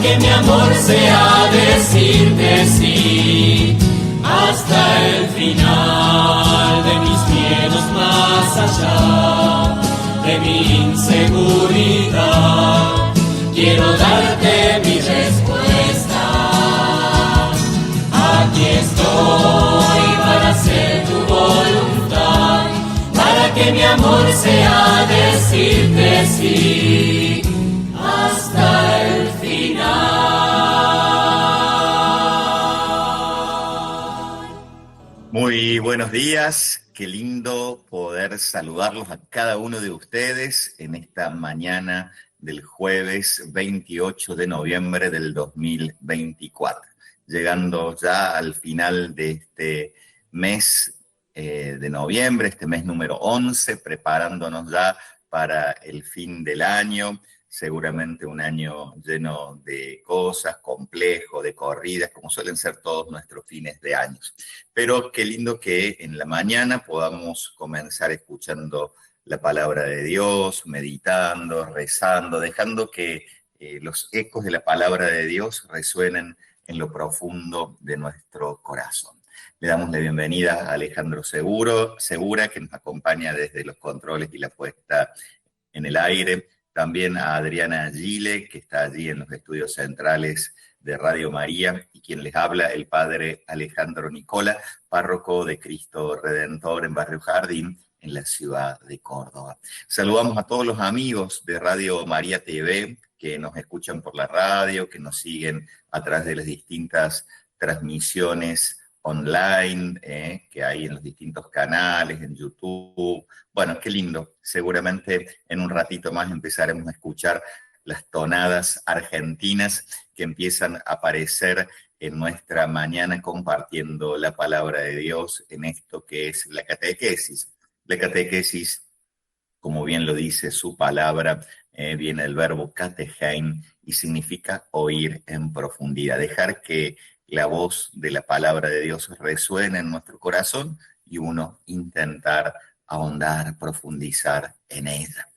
que mi amor sea decirte sí hasta el final de mis miedos, más allá de mi inseguridad. Quiero darte mi respuesta. Aquí estoy para hacer tu voluntad, para que mi amor sea decirte sí hasta el final. Muy buenos días, qué lindo poder saludarlos a cada uno de ustedes en esta mañana del jueves 28 de noviembre del 2024. Llegando ya al final de este mes de noviembre, este mes número 11, preparándonos ya para el fin del año. Seguramente un año lleno de cosas, complejo, de corridas, como suelen ser todos nuestros fines de años. Pero qué lindo que en la mañana podamos comenzar escuchando la palabra de Dios, meditando, rezando, dejando que los ecos de la palabra de Dios resuenen en lo profundo de nuestro corazón. Le damos la bienvenida a Alejandro Segura, que nos acompaña desde los controles y la puesta en el aire. También a Adriana Gile, que está allí en los estudios centrales de Radio María, y quien les habla, el padre Alejandro Nicola, párroco de Cristo Redentor en Barrio Jardín, en la ciudad de Córdoba. Saludamos a todos los amigos de Radio María TV que nos escuchan por la radio, que nos siguen a través de las distintas transmisiones online que hay en los distintos canales, en YouTube. Bueno, qué lindo. Seguramente en un ratito más empezaremos a escuchar las tonadas argentinas que empiezan a aparecer en nuestra mañana compartiendo la palabra de Dios en esto que es la catequesis. La catequesis, como bien lo dice su palabra, viene del verbo katechein y significa oír en profundidad, dejar que la voz de la palabra de Dios resuene en nuestro corazón y uno intentar ahondar, profundizar en ella.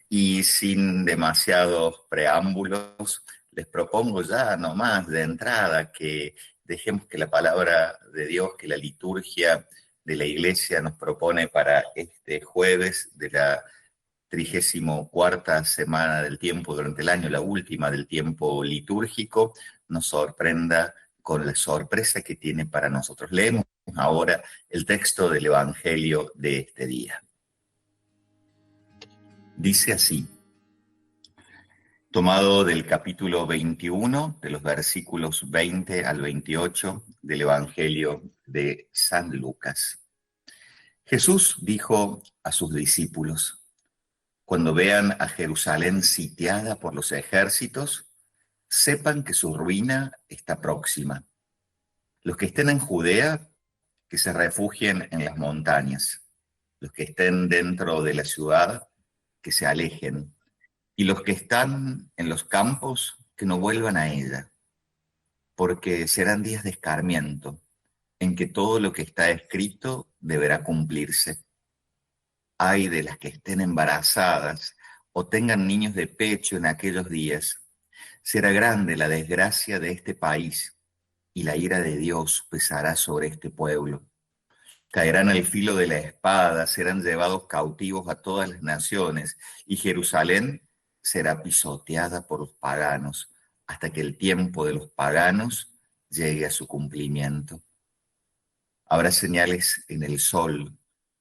Y sin demasiados preámbulos, les propongo ya nomás de entrada que dejemos que la palabra de Dios, que la liturgia de la Iglesia nos propone para este jueves de la 34ª semana del tiempo durante el año, la última del tiempo litúrgico, nos sorprenda con la sorpresa que tiene para nosotros. Leemos ahora el texto del Evangelio de este día. Dice así, tomado del capítulo 21, de los versículos 20 al 28 del Evangelio de San Lucas. Jesús dijo a sus discípulos: cuando vean a Jerusalén sitiada por los ejércitos, sepan que su ruina está próxima. Los que estén en Judea, que se refugien en las montañas. Los que estén dentro de la ciudad, que se alejen. Y los que están en los campos, que no vuelvan a ella. Porque serán días de escarmiento, en que todo lo que está escrito deberá cumplirse. Ay de las que estén embarazadas o tengan niños de pecho en aquellos días. Será grande la desgracia de este país, y la ira de Dios pesará sobre este pueblo. Caerán al filo de la espada, serán llevados cautivos a todas las naciones, y Jerusalén será pisoteada por los paganos, hasta que el tiempo de los paganos llegue a su cumplimiento. Habrá señales en el sol,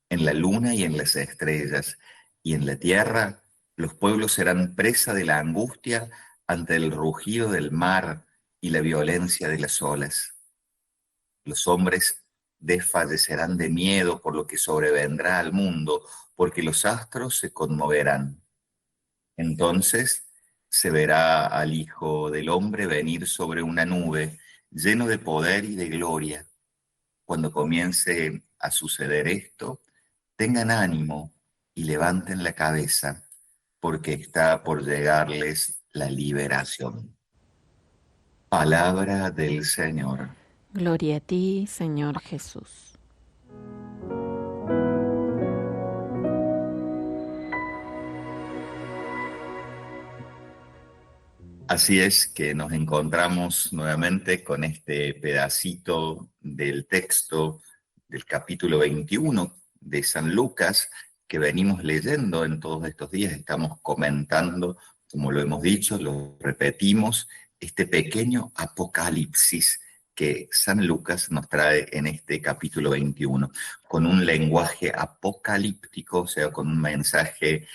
en la luna y en las estrellas, y en la tierra los pueblos serán presa de la angustia ante el rugido del mar y la violencia de las olas. Los hombres desfallecerán de miedo por lo que sobrevendrá al mundo, porque los astros se conmoverán. Entonces se verá al Hijo del Hombre venir sobre una nube, lleno de poder y de gloria. Cuando comience a suceder esto, tengan ánimo y levanten la cabeza, porque está por llegarles la liberación. Palabra del Señor. Gloria a ti, Señor Jesús. Así es que nos encontramos nuevamente con este pedacito del texto del capítulo 21 de San Lucas que venimos leyendo en todos estos días. Estamos comentando, como lo hemos dicho, lo repetimos, este pequeño apocalipsis que San Lucas nos trae en este capítulo 21, con un lenguaje apocalíptico, o sea, con un mensaje,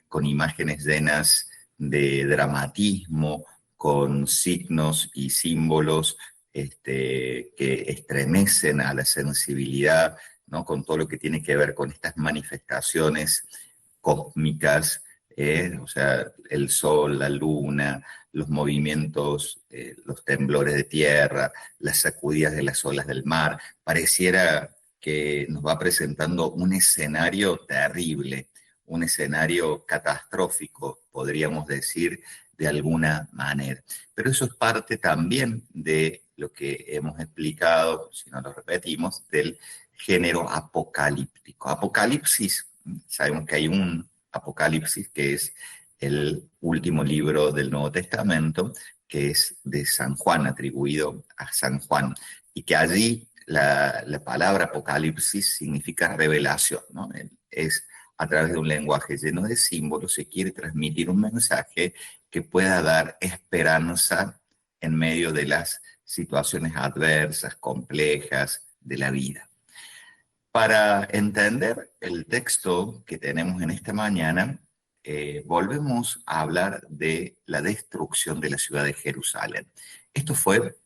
con imágenes llenas de dramatismo, con signos y símbolos que estremecen a la sensibilidad, ¿no? Con todo lo que tiene que ver con estas manifestaciones cósmicas, o sea, el sol, la luna, los movimientos, los temblores de tierra, las sacudidas de las olas del mar. Pareciera que nos va presentando un escenario terrible, un escenario catastrófico, podríamos decir de alguna manera. Pero eso es parte también de lo que hemos explicado, si no lo repetimos, del género apocalíptico. Apocalipsis, sabemos que hay un Apocalipsis que es el último libro del Nuevo Testamento, que es de San Juan, atribuido a San Juan, y que allí la palabra Apocalipsis significa revelación, ¿no? Es a través de un lenguaje lleno de símbolos, se quiere transmitir un mensaje que pueda dar esperanza en medio de las situaciones adversas, complejas de la vida. Para entender el texto que tenemos en esta mañana, volvemos a hablar de la destrucción de la ciudad de Jerusalén. Esto fue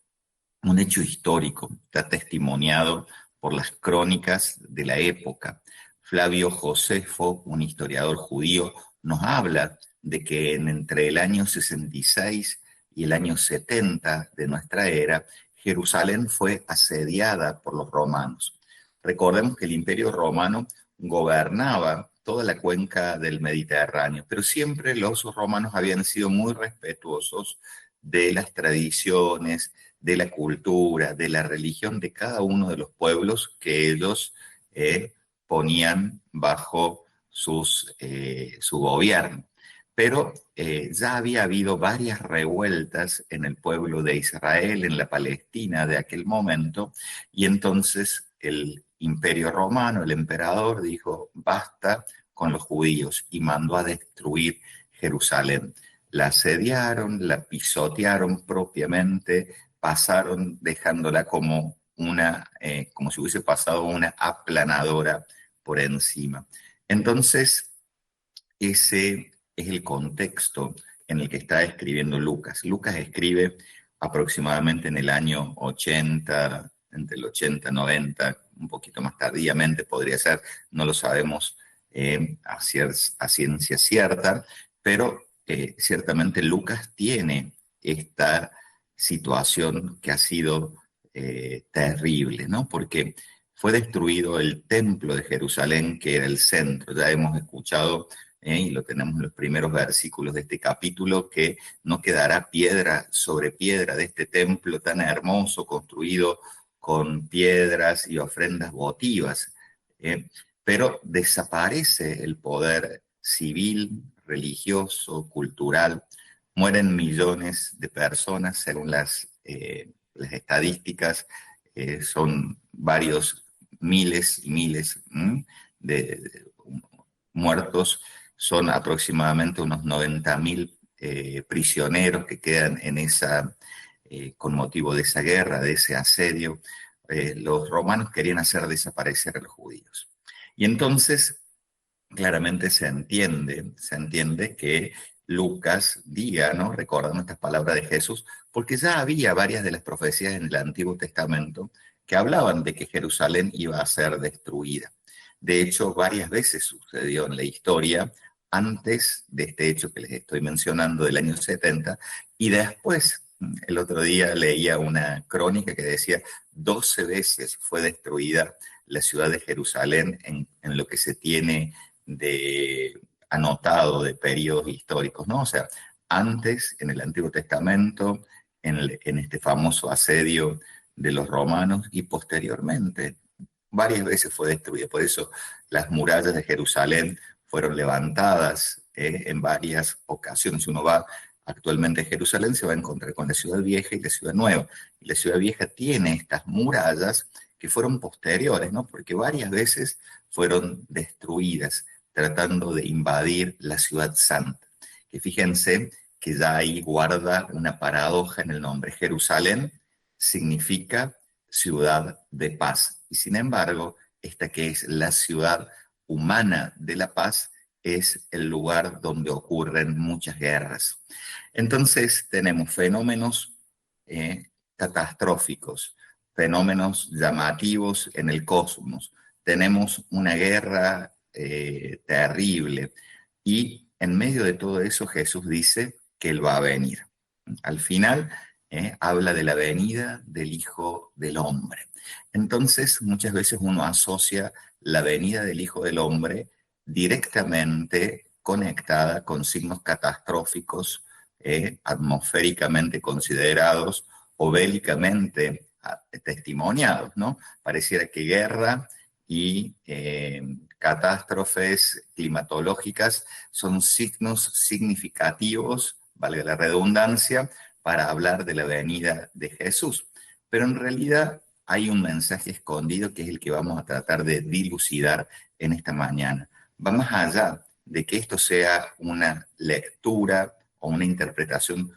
un hecho histórico, está testimoniado por las crónicas de la época. Flavio Josefo, un historiador judío, nos habla de que entre el año 66 y el año 70 de nuestra era, Jerusalén fue asediada por los romanos. Recordemos que el Imperio Romano gobernaba toda la cuenca del Mediterráneo, pero siempre los romanos habían sido muy respetuosos de las tradiciones, de la cultura, de la religión de cada uno de los pueblos que ellos ponían bajo su gobierno. Pero ya había habido varias revueltas en el pueblo de Israel, en la Palestina de aquel momento, y entonces el Imperio Romano, el emperador, dijo, basta con los judíos, y mandó a destruir Jerusalén. La asediaron, la pisotearon propiamente, pasaron dejándola como como si hubiese pasado una aplanadora por encima. Entonces, ese es el contexto en el que está escribiendo Lucas. Lucas escribe aproximadamente en el año 80, entre el 80 y 90, un poquito más tardíamente podría ser, no lo sabemos a ciencia cierta, pero ciertamente Lucas tiene esta situación que ha sido terrible, ¿no? Porque fue destruido el templo de Jerusalén, que era el centro. Ya hemos escuchado, y lo tenemos en los primeros versículos de este capítulo, que no quedará piedra sobre piedra de este templo tan hermoso, construido con piedras y ofrendas votivas. Pero desaparece el poder civil, religioso, cultural. Mueren millones de personas, según las estadísticas, son varios miles y miles de muertos. Son aproximadamente unos 90.000 prisioneros que quedan en con motivo de esa guerra, de ese asedio. Los romanos querían hacer desaparecer a los judíos. Y entonces, claramente se entiende que Lucas diga, ¿no? Recordando estas palabras de Jesús, porque ya había varias de las profecías en el Antiguo Testamento que hablaban de que Jerusalén iba a ser destruida. De hecho, varias veces sucedió en la historia, antes de este hecho que les estoy mencionando del año 70, y después, el otro día leía una crónica que decía 12 veces fue destruida la ciudad de Jerusalén en lo que se tiene anotado de periodos históricos, ¿no? O sea, antes, en el Antiguo Testamento, en este famoso asedio de los romanos, y posteriormente, varias veces fue destruida. Por eso las murallas de Jerusalén fueron levantadas en varias ocasiones. Uno va Actualmente Jerusalén se va a encontrar con la Ciudad Vieja y la Ciudad Nueva. Y la Ciudad Vieja tiene estas murallas que fueron posteriores, ¿no? Porque varias veces fueron destruidas tratando de invadir la Ciudad Santa. Que fíjense que ya ahí guarda una paradoja en el nombre. Jerusalén significa ciudad de paz. Y sin embargo, esta que es la ciudad humana de la paz es el lugar donde ocurren muchas guerras. Entonces tenemos fenómenos catastróficos, fenómenos llamativos en el cosmos. Tenemos una guerra terrible y en medio de todo eso Jesús dice que Él va a venir. Al final habla de la venida del Hijo del Hombre. Entonces muchas veces uno asocia la venida del Hijo del Hombre directamente conectada con signos catastróficos, atmosféricamente considerados o bélicamente testimoniados, ¿no? Pareciera que guerra y catástrofes climatológicas son signos significativos, valga la redundancia, para hablar de la venida de Jesús. Pero en realidad hay un mensaje escondido que es el que vamos a tratar de dilucidar en esta mañana. Va más allá de que esto sea una lectura o una interpretación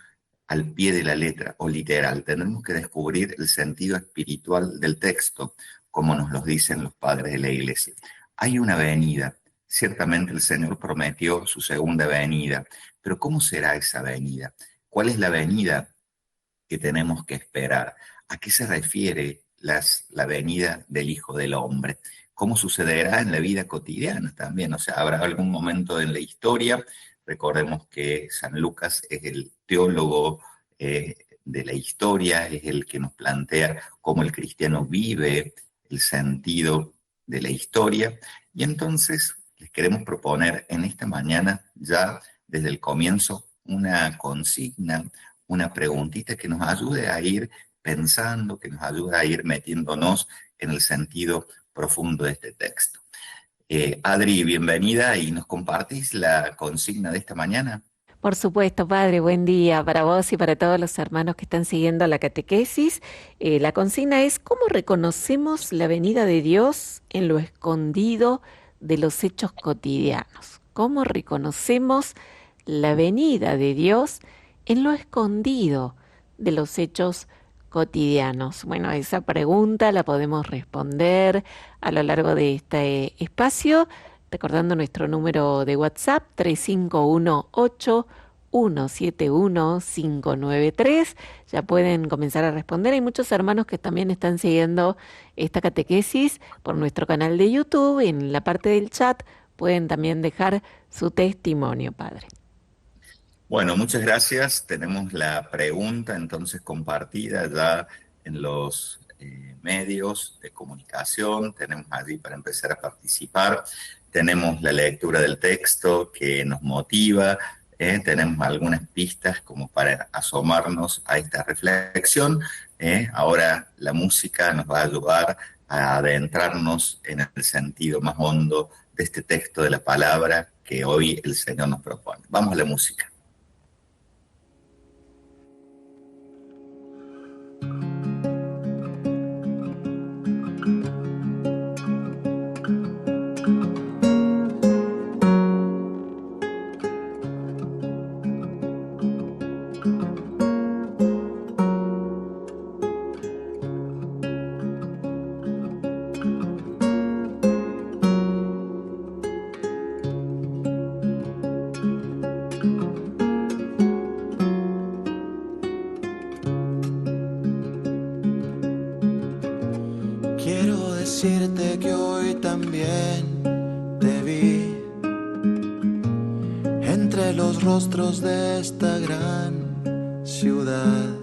al pie de la letra o literal. Tenemos que descubrir el sentido espiritual del texto, como nos lo dicen los padres de la Iglesia. Hay una venida. Ciertamente el Señor prometió su segunda venida, pero ¿cómo será esa venida? ¿Cuál es la venida que tenemos que esperar? ¿A qué se refiere la venida del Hijo del Hombre? ¿Cómo sucederá en la vida cotidiana también? O sea, ¿habrá algún momento en la historia? Recordemos que San Lucas es el teólogo de la historia, es el que nos plantea cómo el cristiano vive el sentido de la historia. Y entonces les queremos proponer en esta mañana, ya desde el comienzo, una consigna, una preguntita que nos ayude a ir pensando, que nos ayude a ir metiéndonos en el sentido profundo de este texto. Adri, bienvenida y nos compartís la consigna de esta mañana. Por supuesto, Padre, buen día para vos y para todos los hermanos que están siguiendo la catequesis. La consigna es: ¿cómo reconocemos la venida de Dios en lo escondido de los hechos cotidianos? ¿Cómo reconocemos la venida de Dios en lo escondido de los hechos cotidianos? Bueno, esa pregunta la podemos responder a lo largo de este espacio, recordando nuestro número de WhatsApp 3518-171-593. Ya pueden comenzar a responder. Hay muchos hermanos que también están siguiendo esta catequesis por nuestro canal de YouTube. En la parte del chat pueden también dejar su testimonio, Padre. Bueno, muchas gracias. Tenemos la pregunta entonces compartida ya en los medios de comunicación. Tenemos allí para empezar a participar. Tenemos la lectura del texto que nos motiva. Tenemos algunas pistas como para asomarnos a esta reflexión. Ahora la música nos va a ayudar a adentrarnos en el sentido más hondo de este texto de la palabra que hoy el Señor nos propone. Vamos a la música. decirte que hoy también te vi entre los rostros de esta gran ciudad.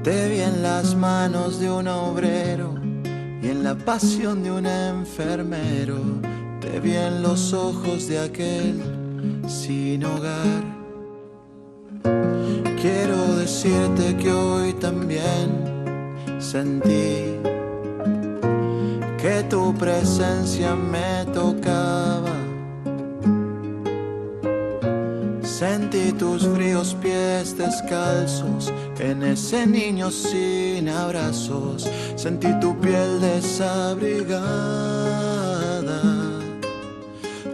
Te vi en las manos de un obrero y en la pasión de un enfermero. Te vi en los ojos de aquel sin hogar. Quiero decirte que hoy también sentí que tu presencia me tocaba. Sentí tus fríos pies descalzos en ese niño sin abrazos. Sentí tu piel desabrigada.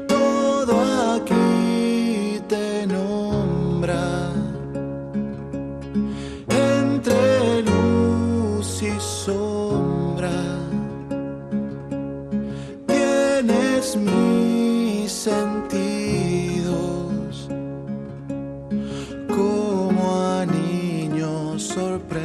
Todo aquí te nombra. Entre luz y sombra tienes mis sentidos como a niños sorprendidos.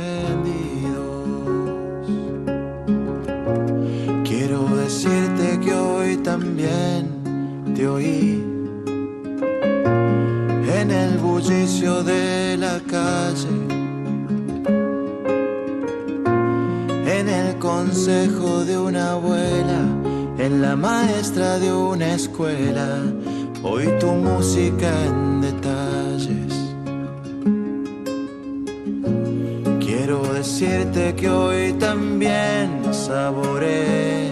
Quiero decirte que hoy también te oí en el bullicio de la calle, en el consejo de una abuela, en la maestra de una escuela. Oí tu música en detalles. Quiero decirte que hoy también saboreé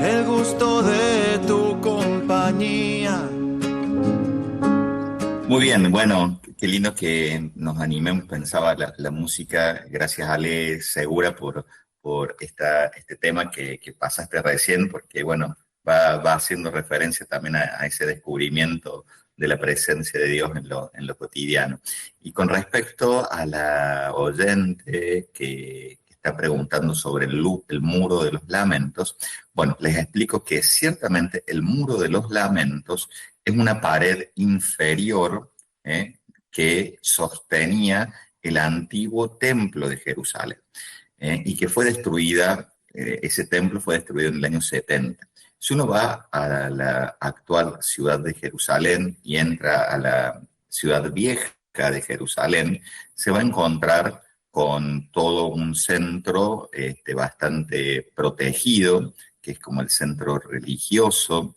el gusto de tu compañía. Muy bien, bueno, qué lindo que nos animemos. Pensaba la música, gracias Ale Segura por este tema que pasaste recién, porque bueno, va haciendo referencia también a ese descubrimiento de la presencia de Dios en lo cotidiano. Y con respecto a la oyente que está preguntando sobre el muro de los lamentos, bueno, les explico que ciertamente el muro de los lamentos es una pared inferior que sostenía el antiguo templo de Jerusalén y que fue destruida, ese templo fue destruido en el año 70. Si uno va a la actual ciudad de Jerusalén y entra a la ciudad vieja de Jerusalén, se va a encontrar con todo un centro bastante protegido, que es como el centro religioso,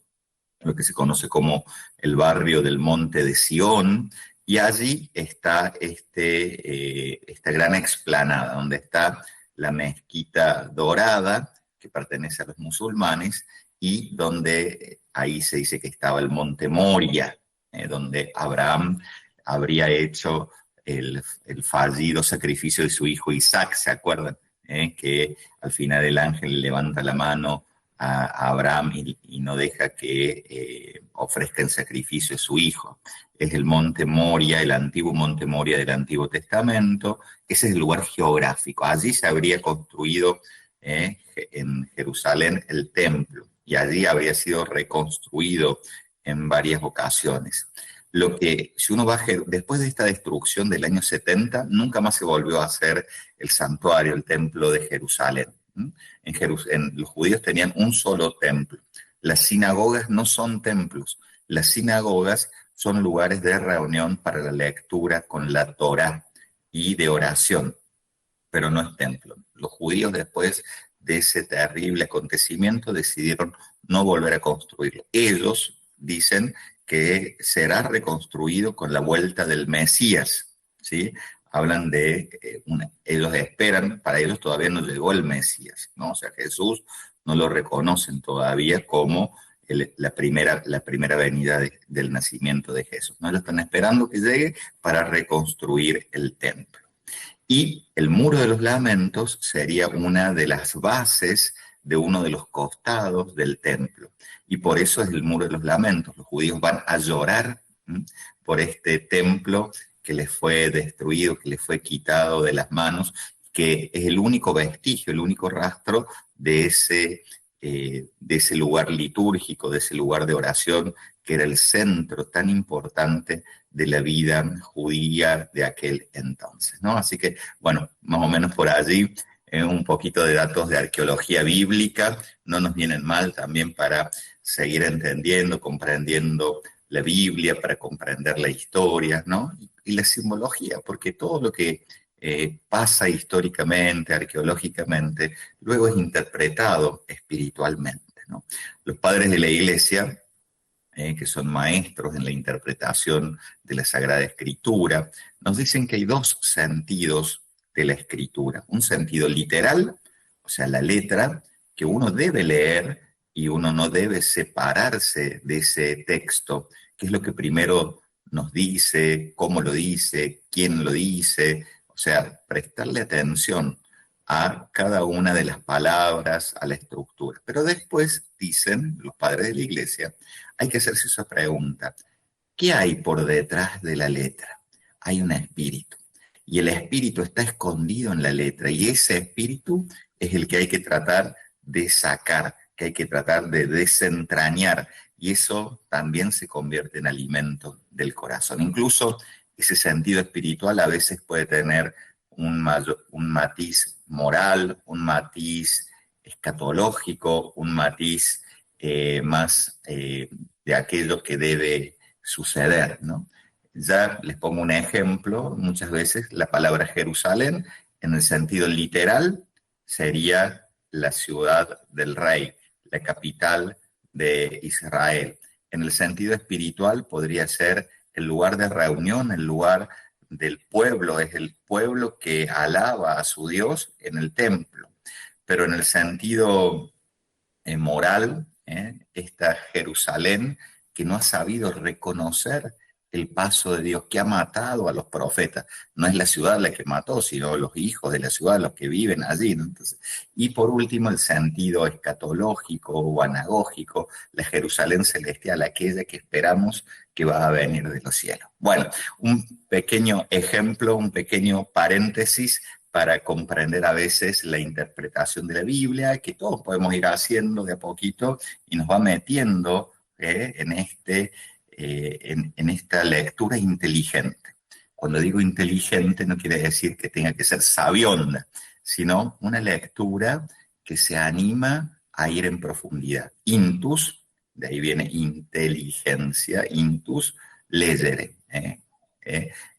lo que se conoce como el barrio del Monte de Sión, y allí está esta gran explanada, donde está la mezquita dorada, que pertenece a los musulmanes, y donde ahí se dice que estaba el Monte Moria, donde Abraham habría hecho el fallido sacrificio de su hijo Isaac, ¿se acuerdan? Que al final el ángel levanta la mano a Abraham y no deja que ofrezca en sacrificio a su hijo. Es el Monte Moria, el antiguo Monte Moria del Antiguo Testamento. Ese es el lugar geográfico. Allí se habría construido en Jerusalén el templo y allí habría sido reconstruido en varias ocasiones. Lo que, si uno va después de esta destrucción del año 70, nunca más se volvió a hacer el santuario, el templo de Jerusalén. Los judíos tenían un solo templo. Las sinagogas no son templos. Las sinagogas son lugares de reunión para la lectura con la Torá y de oración, pero no es templo. Los judíos, después de ese terrible acontecimiento, decidieron no volver a construirlo. Ellos dicen que será reconstruido con la vuelta del Mesías, ¿sí? Hablan de, ellos esperan, para ellos todavía no llegó el Mesías, ¿no? O sea, Jesús no lo reconocen todavía como la primera venida del nacimiento de Jesús, ¿no? Ellos están esperando que llegue para reconstruir el templo. Y el muro de los lamentos sería una de las bases de uno de los costados del templo. Y por eso es el muro de los lamentos. Los judíos van a llorar por este templo que les fue destruido, que les fue quitado de las manos, que es el único vestigio, el único rastro de ese lugar litúrgico, de ese lugar de oración, que era el centro tan importante de la vida judía de aquel entonces, ¿no? Así que, bueno, más o menos por allí, un poquito de datos de arqueología bíblica, no nos vienen mal también para seguir entendiendo, comprendiendo la Biblia, para comprender la historia, ¿no? Y la simbología, porque todo lo que pasa históricamente, arqueológicamente, luego es interpretado espiritualmente, ¿no? Los padres de la Iglesia, que son maestros en la interpretación de la Sagrada Escritura, nos dicen que hay dos sentidos de la Escritura. Un sentido literal, o sea, la letra, que uno debe leer y uno no debe separarse de ese texto, que qué es lo que primero nos dice, cómo lo dice, quién lo dice, o sea, prestarle atención a cada una de las palabras, a la estructura. Pero después dicen los padres de la iglesia, hay que hacerse esa pregunta, ¿qué hay por detrás de la letra? Hay un espíritu. Y el espíritu está escondido en la letra. Y ese espíritu es el que hay que tratar de sacar, que hay que tratar de desentrañar. Y eso también se convierte en alimento del corazón. Incluso ese sentido espiritual a veces puede tener un matiz moral, un matiz escatológico, un matiz más de aquello que debe suceder, ¿no? Ya les pongo un ejemplo, muchas veces la palabra Jerusalén, en el sentido literal, sería la ciudad del rey, la capital de Israel. En el sentido espiritual podría ser el lugar de reunión, el lugar del pueblo, es el pueblo que alaba a su Dios en el templo. Pero en el sentido moral, esta Jerusalén que no ha sabido reconocer el paso de Dios, que ha matado a los profetas. No es la ciudad la que mató, sino los hijos de la ciudad, los que viven allí, ¿no? Entonces, y por último, el sentido escatológico o anagógico, la Jerusalén celestial, aquella que esperamos que va a venir de los cielos. Bueno, un pequeño ejemplo, un pequeño paréntesis para comprender a veces la interpretación de la Biblia, que todos podemos ir haciendo de a poquito y nos va metiendo en esta lectura inteligente. Cuando digo inteligente no quiere decir que tenga que ser sabionda, sino una lectura que se anima a ir en profundidad. Intus, de ahí viene inteligencia, intus, legere.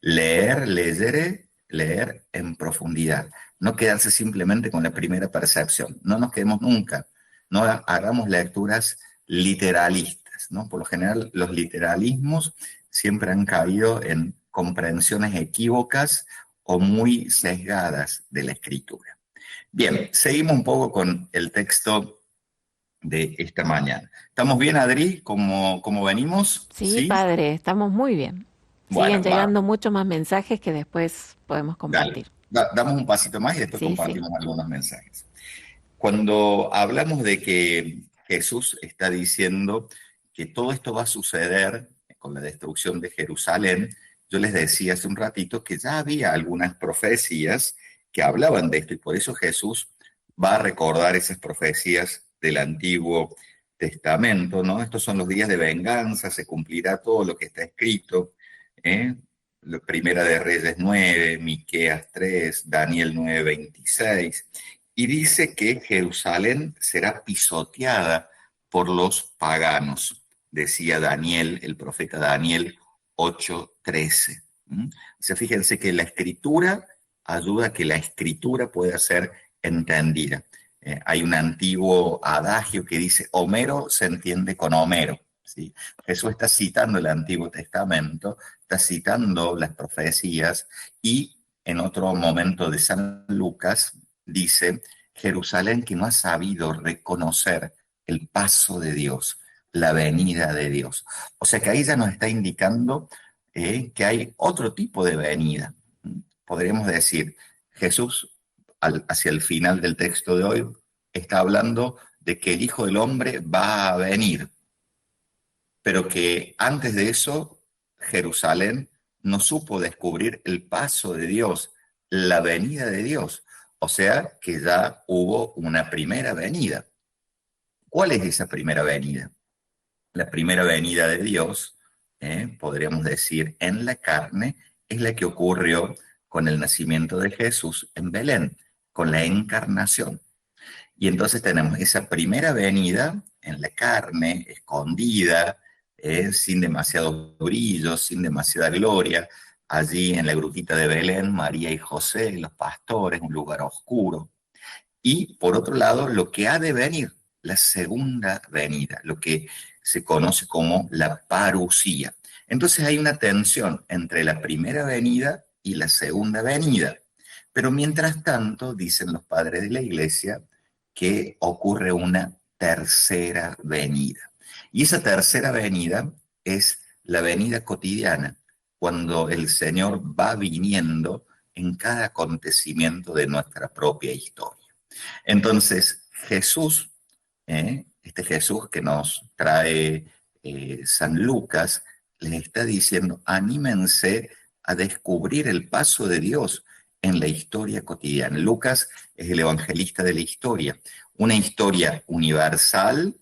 Leer, legere, leer en profundidad. No quedarse simplemente con la primera percepción. No nos quedemos nunca. No hagamos lecturas literalistas, ¿no? Por lo general, los literalismos siempre han caído en comprensiones equívocas o muy sesgadas de la escritura. Bien, seguimos un poco con el texto de esta mañana. ¿Estamos bien, Adri? ¿Cómo venimos? Sí, padre, estamos muy bien. Bueno, Siguen llegando muchos más mensajes que después podemos compartir. Damos un pasito más y después compartimos algunos mensajes. Cuando hablamos de que Jesús está diciendo que todo esto va a suceder con la destrucción de Jerusalén, yo les decía hace un ratito que ya había algunas profecías que hablaban de esto y por eso Jesús va a recordar esas profecías del Antiguo Testamento, ¿no? Estos son los días de venganza, se cumplirá todo lo que está escrito, La Primera de Reyes 9, Miqueas 3, Daniel 9:26, y dice que Jerusalén será pisoteada por los paganos, decía Daniel, el profeta Daniel 8:13. O sea, fíjense que la escritura ayuda a que la escritura pueda ser entendida. Hay un antiguo adagio que dice, Homero se entiende con Homero. ¿Sí? Jesús está citando el Antiguo Testamento, está citando las profecías y en otro momento de San Lucas dice, Jerusalén que no ha sabido reconocer el paso de Dios, la venida de Dios. O sea que ahí ya nos está indicando que hay otro tipo de venida. Podríamos decir, Jesús, hacia el final del texto de hoy, está hablando de que el Hijo del Hombre va a venir, pero que antes de eso, Jerusalén no supo descubrir el paso de Dios, la venida de Dios. O sea, que ya hubo una primera venida. ¿Cuál es esa primera venida? La primera venida de Dios, podríamos decir, en la carne, es la que ocurrió con el nacimiento de Jesús en Belén, con la encarnación. Y entonces tenemos esa primera venida en la carne, escondida, sin demasiado brillo, sin demasiada gloria, allí en la grupita de Belén, María y José, los pastores, un lugar oscuro. Y por otro lado, lo que ha de venir, la segunda venida, lo que se conoce como la parusía. Entonces hay una tensión entre la primera venida y la segunda venida. Pero mientras tanto, dicen los padres de la iglesia, que ocurre una tercera venida. Y esa tercera venida es la venida cotidiana, cuando el Señor va viniendo en cada acontecimiento de nuestra propia historia. Entonces, Jesús, este Jesús que nos trae San Lucas, les está diciendo, anímense a descubrir el paso de Dios en la historia cotidiana. Lucas es el evangelista de la historia, una historia universal,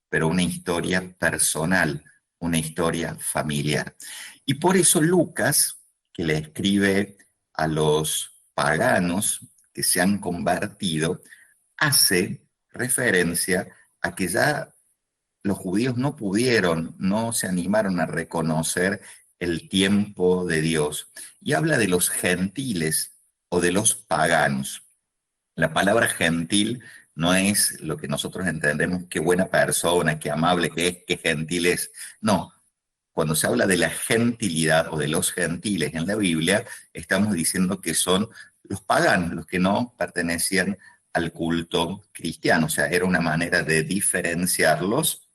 pero una historia personal, una historia familiar. Y por eso Lucas, que le escribe a los paganos que se han convertido, hace referencia a que ya los judíos no se animaron a reconocer el tiempo de Dios. Y habla de los gentiles o de los paganos. La palabra gentil no es lo que nosotros entendemos, qué buena persona, qué amable que es, qué gentil es. No, cuando se habla de la gentilidad o de los gentiles en la Biblia, estamos diciendo que son los paganos, los que no pertenecían al culto cristiano. O sea, era una manera de diferenciarlos,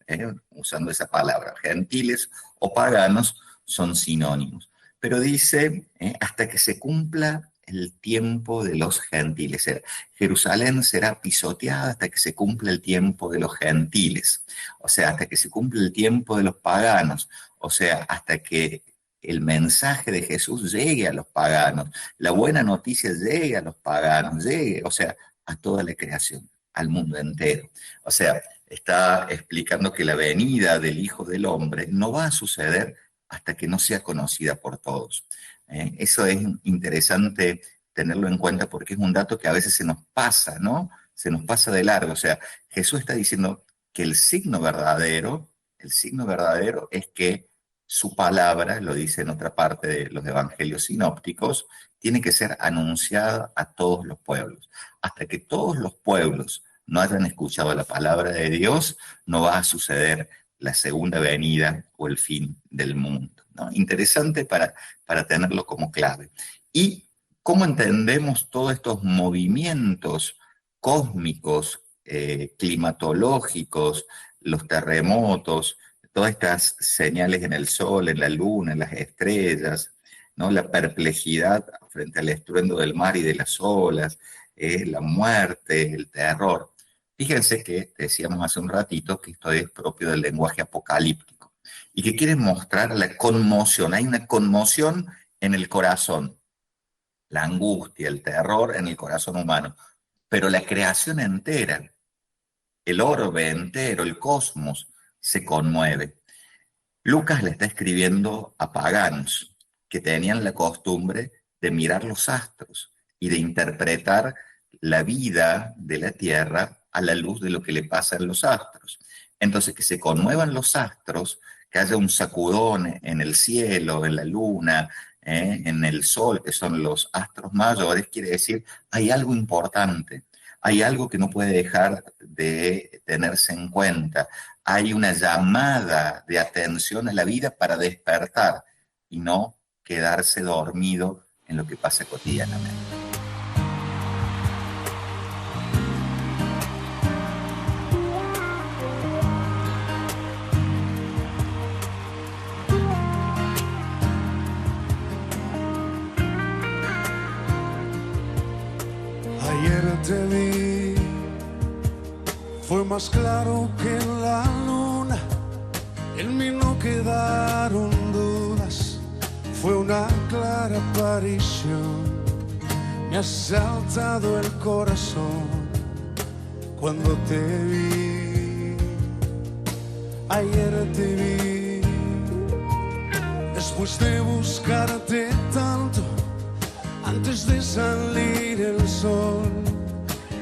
usando esa palabra. Gentiles o paganos son sinónimos. Pero dice, hasta que se cumpla el tiempo de los gentiles. Jerusalén será pisoteada hasta que se cumpla el tiempo de los gentiles. O sea, hasta que se cumpla el tiempo de los paganos. O sea, hasta que el mensaje de Jesús llegue a los paganos, la buena noticia llegue a los paganos, llegue, o sea, a toda la creación, al mundo entero. O sea, está explicando que la venida del Hijo del Hombre no va a suceder hasta que no sea conocida por todos. Eso es interesante tenerlo en cuenta porque es un dato que a veces se nos pasa, ¿no? Se nos pasa de largo. O sea, Jesús está diciendo que el signo verdadero es que su palabra, lo dice en otra parte de los evangelios sinópticos, tiene que ser anunciada a todos los pueblos. Hasta que todos los pueblos no hayan escuchado la palabra de Dios, no va a suceder la segunda venida o el fin del mundo, ¿no? Interesante para tenerlo como clave. ¿Y cómo entendemos todos estos movimientos cósmicos, climatológicos, los terremotos, todas estas señales en el sol, en la luna, en las estrellas, ¿no? La perplejidad frente al estruendo del mar y de las olas, la muerte, el terror? Fíjense que decíamos hace un ratito que esto es propio del lenguaje apocalíptico y que quiere mostrar la conmoción. Hay una conmoción en el corazón, la angustia, el terror en el corazón humano, pero la creación entera, el orbe entero, el cosmos, se conmueve. Lucas le está escribiendo a paganos que tenían la costumbre de mirar los astros y de interpretar la vida de la Tierra a la luz de lo que le pasa en los astros. Entonces, que se conmuevan los astros, que haya un sacudón en el cielo, en la luna, en el sol, que son los astros mayores, quiere decir, hay algo importante, hay algo que no puede dejar de tenerse en cuenta, hay una llamada de atención a la vida para despertar y no quedarse dormido en lo que pasa cotidianamente. Ayer te vi, fue más claro que la luna, en mí no quedaron dudas, fue una clara aparición, me ha saltado el corazón cuando te vi. Ayer te vi, después de buscarte tanto, antes de salir el sol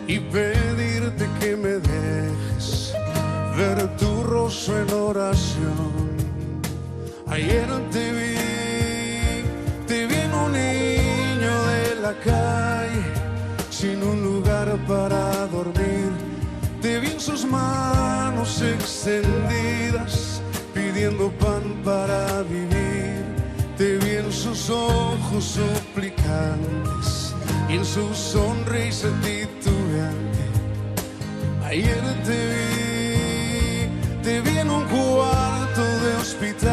y pedirte que me dejes ver tu rostro en oración. Ayer te vi en un niño de la calle, sin un lugar para dormir. Te vi en sus manos extendidas, pidiendo pan para vivir. Te vi en sus ojos suplicantes y en su sonrisa titubeante. Ayer te vi en un cuarto de hospital,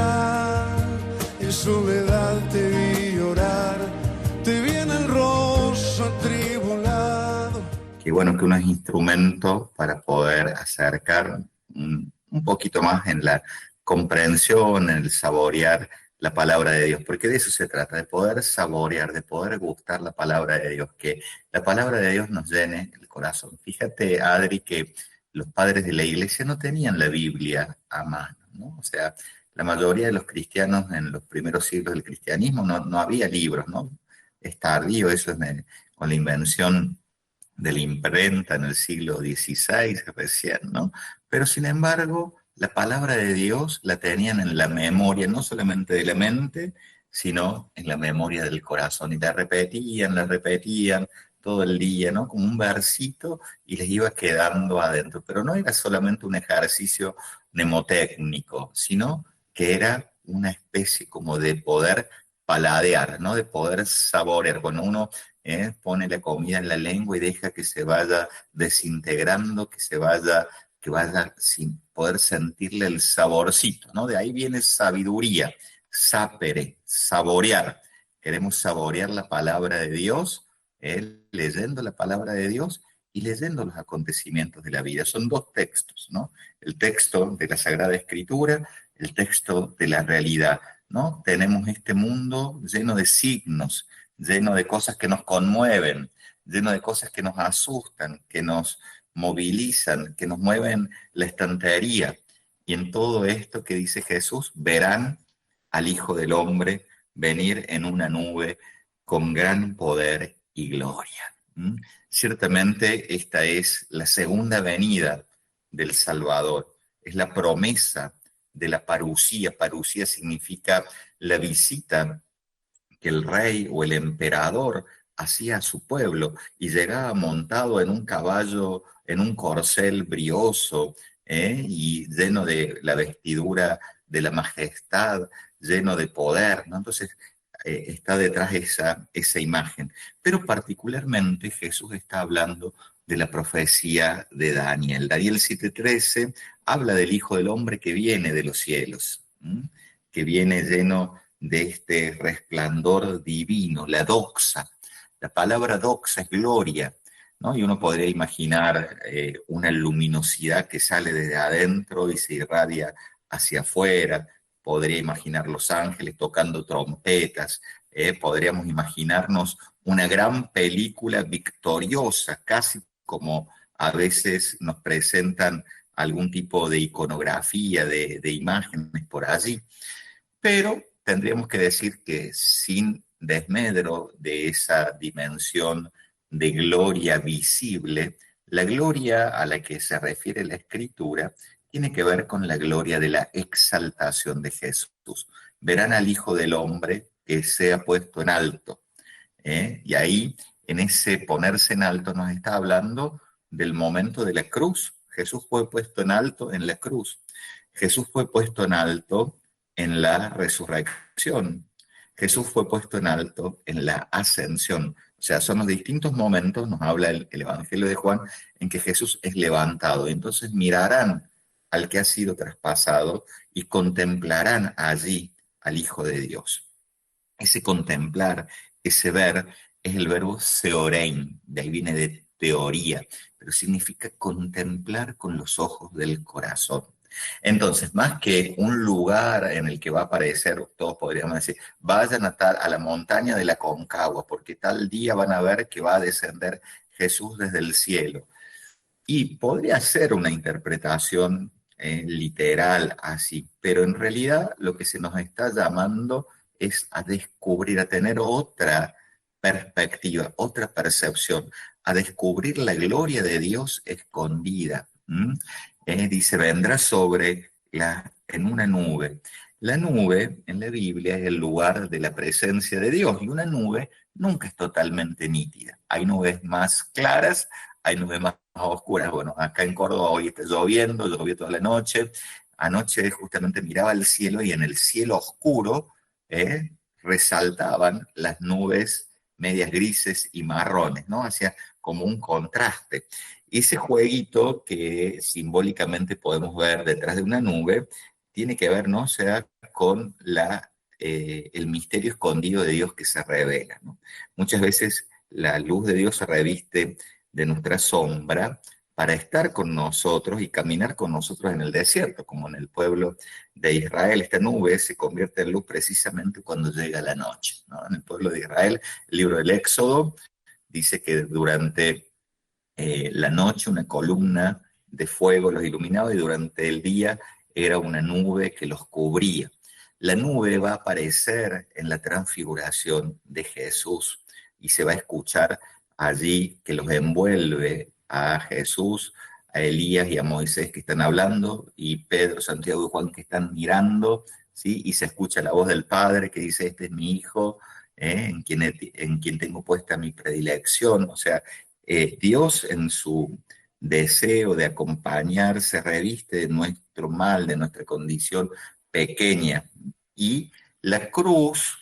bueno, que uno es instrumento para poder acercar un poquito más en la comprensión, en el saborear la palabra de Dios, porque de eso se trata, de poder saborear, de poder gustar la palabra de Dios, que la palabra de Dios nos llene el corazón. Fíjate, Adri, que los padres de la iglesia no tenían la Biblia a mano, ¿no? O sea, la mayoría de los cristianos en los primeros siglos del cristianismo no había libros, ¿no? Es tardío, eso es con la invención de la imprenta en el siglo XVI recién, ¿no? Pero sin embargo, la palabra de Dios la tenían en la memoria, no solamente de la mente, sino en la memoria del corazón. Y la repetían todo el día, ¿no? Como un versito y les iba quedando adentro. Pero no era solamente un ejercicio mnemotécnico, sino que era una especie como de poder paladear, ¿no? De poder saborear. Cuando uno pone la comida en la lengua y deja que se vaya desintegrando, que vaya sin poder sentirle el saborcito, ¿no? De ahí viene sabiduría, sapere, saborear. Queremos saborear la palabra de Dios, leyendo la palabra de Dios y leyendo los acontecimientos de la vida. Son dos textos, ¿no? El texto de la Sagrada Escritura, el texto de la realidad, ¿no? Tenemos este mundo lleno de signos, lleno de cosas que nos conmueven, lleno de cosas que nos asustan, que nos movilizan, que nos mueven la estantería. Y en todo esto que dice Jesús, verán al Hijo del Hombre venir en una nube con gran poder y gloria. Ciertamente esta es la segunda venida del Salvador, es la promesa de la parusía. Parusía significa la visita que el rey o el emperador hacía a su pueblo y llegaba montado en un caballo, en un corcel brioso, y lleno de la vestidura de la majestad, lleno de poder, ¿no? Entonces está detrás esa imagen. Pero particularmente Jesús está hablando de la profecía de Daniel. Daniel 7:13 habla del Hijo del Hombre que viene de los cielos, que viene lleno de este resplandor divino, la doxa. La palabra doxa es gloria, ¿no? Y uno podría imaginar una luminosidad que sale desde adentro y se irradia hacia afuera. Podría imaginar los ángeles tocando trompetas. Podríamos imaginarnos una gran película victoriosa, casi como a veces nos presentan algún tipo de iconografía, de imágenes por allí. Pero tendríamos que decir que sin desmedro de esa dimensión de gloria visible, la gloria a la que se refiere la Escritura tiene que ver con la gloria de la exaltación de Jesús. Verán al Hijo del Hombre que sea puesto en alto. Y ahí, en ese ponerse en alto, nos está hablando del momento de la cruz. Jesús fue puesto en alto en la cruz. Jesús fue puesto en alto en la resurrección. Jesús fue puesto en alto en la ascensión. O sea, son los distintos momentos, nos habla el Evangelio de Juan, en que Jesús es levantado. Entonces mirarán al que ha sido traspasado y contemplarán allí al Hijo de Dios. Ese contemplar, ese ver, es el verbo seorein, de ahí viene de teoría, pero significa contemplar con los ojos del corazón. Entonces, más que un lugar en el que va a aparecer, todos podríamos decir, vayan a la montaña de la Concagua, porque tal día van a ver que va a descender Jesús desde el cielo. Y podría ser una interpretación literal así, pero en realidad lo que se nos está llamando es a descubrir, a tener otra perspectiva, otra percepción, a descubrir la gloria de Dios escondida. Dice, vendrá en una nube. La nube en la Biblia es el lugar de la presencia de Dios y una nube nunca es totalmente nítida. Hay nubes más claras, hay nubes más oscuras. Bueno, acá en Córdoba hoy está lloviendo, llovió toda la noche. Anoche justamente miraba el cielo y en el cielo oscuro resaltaban las nubes medias grises y marrones, ¿no? Hacía como un contraste. Ese jueguito que simbólicamente podemos ver detrás de una nube tiene que ver, ¿no? O sea, con el misterio escondido de Dios que se revela, ¿no? Muchas veces la luz de Dios se reviste de nuestra sombra para estar con nosotros y caminar con nosotros en el desierto, como en el pueblo de Israel. Esta nube se convierte en luz precisamente cuando llega la noche, ¿no? En el pueblo de Israel, el libro del Éxodo dice que durante la noche una columna de fuego los iluminaba y durante el día era una nube que los cubría. La nube va a aparecer en la transfiguración de Jesús y se va a escuchar allí que los envuelve a Jesús, a Elías y a Moisés que están hablando, y Pedro, Santiago y Juan que están mirando, ¿sí? Y se escucha la voz del Padre que dice: este es mi Hijo, en quien tengo puesta mi predilección. O sea, Dios en su deseo de acompañar se reviste de nuestro mal, de nuestra condición pequeña. Y la cruz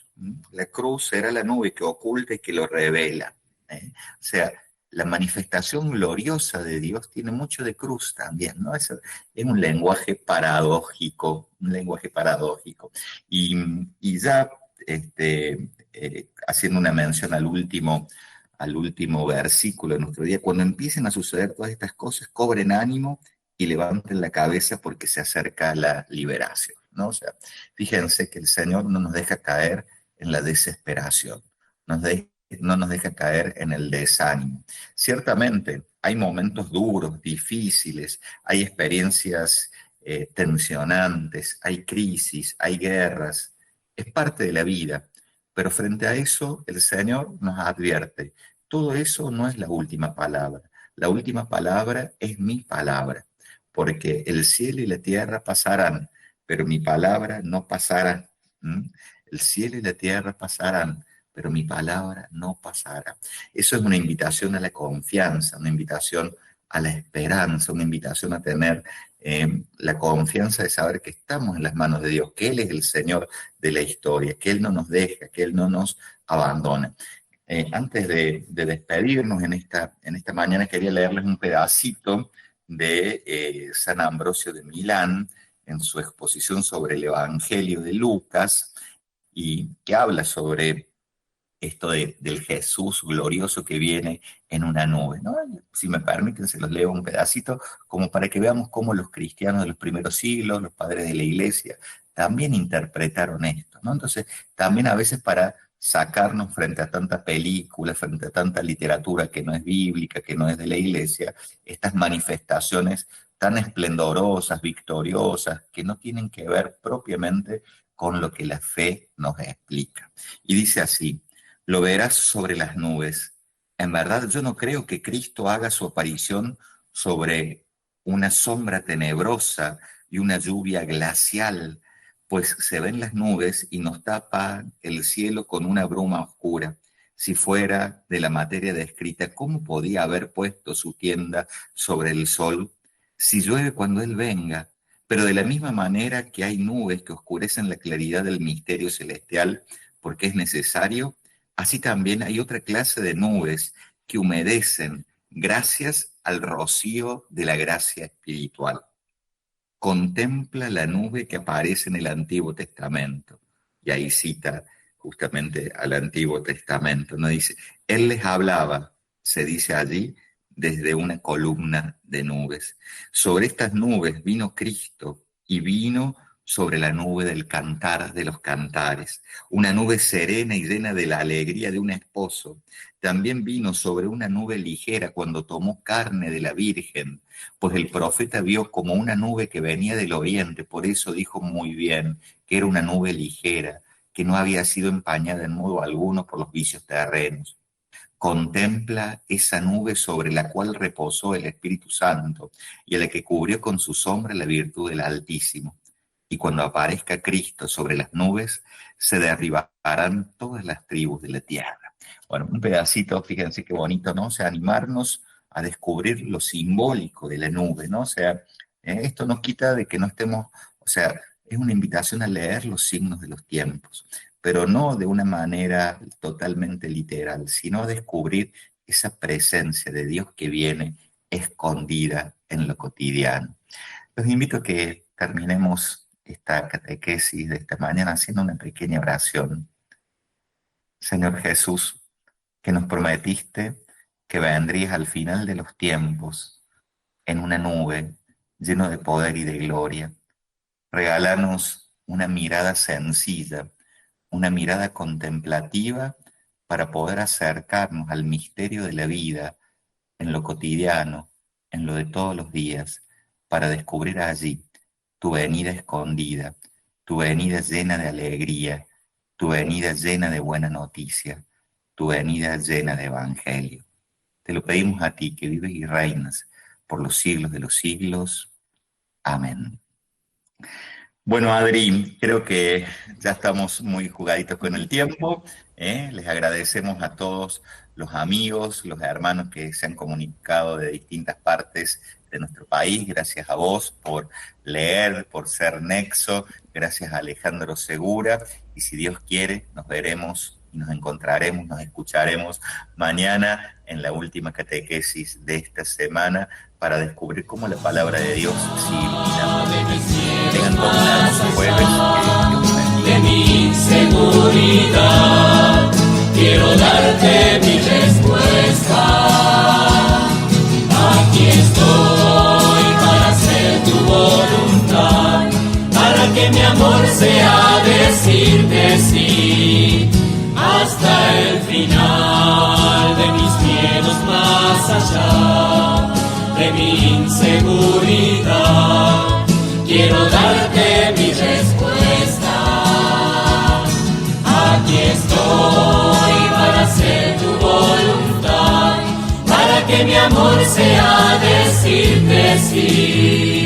era la nube que oculta y que lo revela. O sea, la manifestación gloriosa de Dios tiene mucho de cruz también, ¿no? Es un lenguaje paradójico, un lenguaje paradójico. Y ya haciendo una mención al último versículo de nuestro día, cuando empiecen a suceder todas estas cosas, cobren ánimo y levanten la cabeza porque se acerca la liberación, ¿no? O sea, fíjense que el Señor no nos deja caer en la desesperación, no nos deja caer en el desánimo. Ciertamente hay momentos duros, difíciles, hay experiencias tensionantes, hay crisis, hay guerras, es parte de la vida, pero frente a eso el Señor nos advierte: todo eso no es la última palabra, la última palabra es mi palabra, porque el cielo y la tierra pasarán, pero mi palabra no pasará. ¿Mm? El cielo y la tierra pasarán, pero mi palabra no pasará. Eso es una invitación a la confianza, una invitación a la esperanza, una invitación a tener la confianza de saber que estamos en las manos de Dios, que Él es el Señor de la historia, que Él no nos deja, que Él no nos abandona. Antes de despedirnos en esta mañana, quería leerles un pedacito de San Ambrosio de Milán en su exposición sobre el Evangelio de Lucas, y que habla sobre esto del Jesús glorioso que viene en una nube, ¿no? Si me permiten, se los leo un pedacito, como para que veamos cómo los cristianos de los primeros siglos, los padres de la iglesia, también interpretaron esto, ¿no? Entonces, también a veces para sacarnos frente a tanta película, frente a tanta literatura que no es bíblica, que no es de la iglesia, estas manifestaciones tan esplendorosas, victoriosas, que no tienen que ver propiamente con lo que la fe nos explica. Y dice así: lo verás sobre las nubes. En verdad, yo no creo que Cristo haga su aparición sobre una sombra tenebrosa y una lluvia glacial, pues se ven las nubes y nos tapa el cielo con una bruma oscura. Si fuera de la materia descrita, ¿cómo podía haber puesto su tienda sobre el sol? Si llueve cuando Él venga, pero de la misma manera que hay nubes que oscurecen la claridad del misterio celestial porque es necesario, así también hay otra clase de nubes que humedecen gracias al rocío de la gracia espiritual. Contempla la nube que aparece en el Antiguo Testamento. Y ahí cita justamente al Antiguo Testamento, ¿no? Dice: Él les hablaba, se dice allí, desde una columna de nubes. Sobre estas nubes vino Cristo y vino sobre la nube del cantar de los cantares, una nube serena y llena de la alegría de un esposo. También vino sobre una nube ligera cuando tomó carne de la Virgen, pues el profeta vio como una nube que venía del oriente, por eso dijo muy bien que era una nube ligera, que no había sido empañada en modo alguno por los vicios terrenos. Contempla esa nube sobre la cual reposó el Espíritu Santo y a la que cubrió con su sombra la virtud del Altísimo. Y cuando aparezca Cristo sobre las nubes, se derribarán todas las tribus de la tierra. Bueno, un pedacito, fíjense qué bonito, ¿no? O sea, animarnos a descubrir lo simbólico de la nube, ¿no? O sea, esto nos quita de que no estemos, o sea, es una invitación a leer los signos de los tiempos, pero no de una manera totalmente literal, sino a descubrir esa presencia de Dios que viene escondida en lo cotidiano. Los invito a que terminemos esta catequesis de esta mañana haciendo una pequeña oración. Señor Jesús, que nos prometiste que vendrías al final de los tiempos en una nube lleno de poder y de gloria. Regálanos una mirada sencilla, una mirada contemplativa para poder acercarnos al misterio de la vida en lo cotidiano, en lo de todos los días, para descubrir allí tu venida escondida, tu venida llena de alegría, tu venida llena de buena noticia, tu venida llena de evangelio. Te lo pedimos a ti, que vives y reinas por los siglos de los siglos. Amén. Bueno, Adri, creo que ya estamos muy jugaditos con el tiempo. Les agradecemos a todos los amigos, los hermanos que se han comunicado de distintas partes de nuestro país. Gracias a vos por leer, por ser nexo. Gracias a Alejandro Segura. Y si Dios quiere, nos veremos y nos encontraremos, nos escucharemos mañana en la última catequesis de esta semana para descubrir cómo la palabra de Dios sigue iluminando. Tengan todos un hermoso jueves. De mi inseguridad, quiero darte mi respuesta. Aquí estoy para hacer tu voluntad, para que mi amor sea decirte sí, hasta el final de mis miedos, más allá de mi inseguridad. Quiero darte mi respuesta. Aquí estoy para hacer tu voluntad, para que mi amor sea decirte sí.